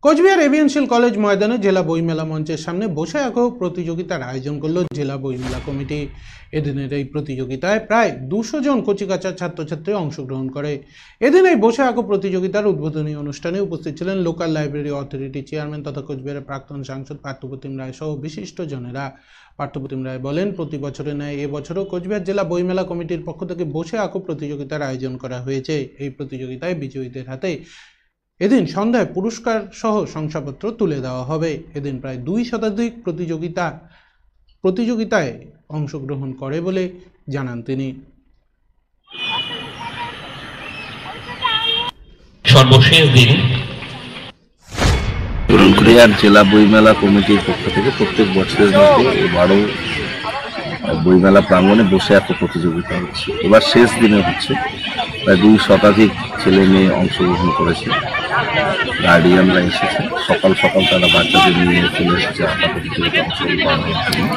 Cooch Behar এভিএনশিল college ময়দানে জেলা বইমেলা মঞ্চের সামনে বসে আঁকো প্রতিযোগিতার আয়োজন করল জেলা বইমেলা কমিটি। এদিনের এই প্রতিযোগিতায় প্রায় 200 জন কচিকাঁচার ছাত্রছাত্রী অংশগ্রহণ করে। এদিন এই বসে আঁকো প্রতিযোগিতার উদ্বোধনী অনুষ্ঠানে উপস্থিত ছিলেন লোকাল লাইব্রেরি অথরিটি চেয়ারম্যান তথা কোচবিহারের প্রাক্তন সাংসদ পার্থপ্রতিম রায় সহ বিশিষ্ট জনেরা। পার্থপ্রতিম রায় বলেন, প্রতি বছরের ন্যায় এবছরও কোচবিহার জেলা বইমেলা কমিটির পক্ষ থেকে বসে আঁকো প্রতিযোগিতার আয়োজন করা হয়েছে। এই প্রতিযোগিতায় বিজয়ীদের হাতে এদিন সন্ধ্যায় পুরস্কার সহ শংসাপত্র তুলে দেওয়া হবে। এদিন প্রায় 2 শতাধিক প্রতিযোগিতায় অংশগ্রহণ করে বলে জানান তিনি। সর্বশেষ দিন কোচবিহার জেলা বইমেলা কমিটির পক্ষ থেকে প্রত্যেক বছরের মধ্যে এবারও বইমেলা প্রাঙ্গণে বসে আঁকো প্রতিযোগিতা হচ্ছে। এবার শেষ দিনে হচ্ছে, প্রায় 2 শতাধিক ছেলে মেয়ে অংশগ্রহণ করেছে। গার্ডিয়ানরা এসেছে, সকাল সকাল তারা বাচ্চাদের নিয়ে চলে এসেছে আঁকা প্রতিযোগিতা অংশগ্রহণ করার জন্য।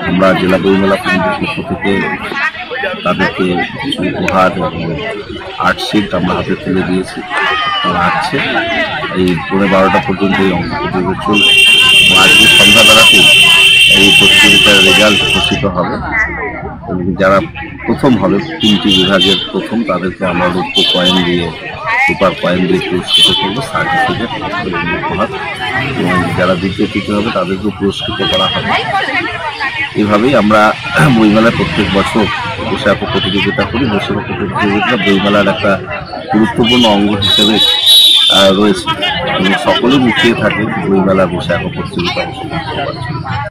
আমরা জেলা বইমেলা কমিটির পক্ষ থেকে তাদেরকে কিছু উপহার এবং আর্টশিট আমরা হাতে তুলে দিয়েছি। তারা আঁকছে, এই 12:30 পর্যন্ত এই অঙ্ক প্রতিযোগিতা চলছে। আজকে সন্ধ্যাবেলাতেই এই প্রতিযোগিতার রেজাল্ট ঘোষিত হবে এবং যারা প্রথম হবে 3টি বিভাগের প্রথম, তাদেরকে আমরা রৌপ্য কয়েন দিয়ে, সুপার কয়েন দিয়ে পুরস্কৃত করবো, সার্টিফিকেট উপহার, এবং যারা দ্বিতীয় তৃতীয় হবে তাদেরকে পুরস্কৃত করা হবে। এভাবেই আমরা বইমেলায় প্রত্যেক বছর বসে আঁকো প্রতিযোগিতা করি। বসে আঁকো প্রতিযোগিতা বইমেলার একটা গুরুত্বপূর্ণ অঙ্গ হিসেবে রয়েছে এবং সকলেই মুখিয়ে থাকে বইমেলা বসে আঁকো প্রতিযোগিতা অংশগ্রহণ করার জন্য।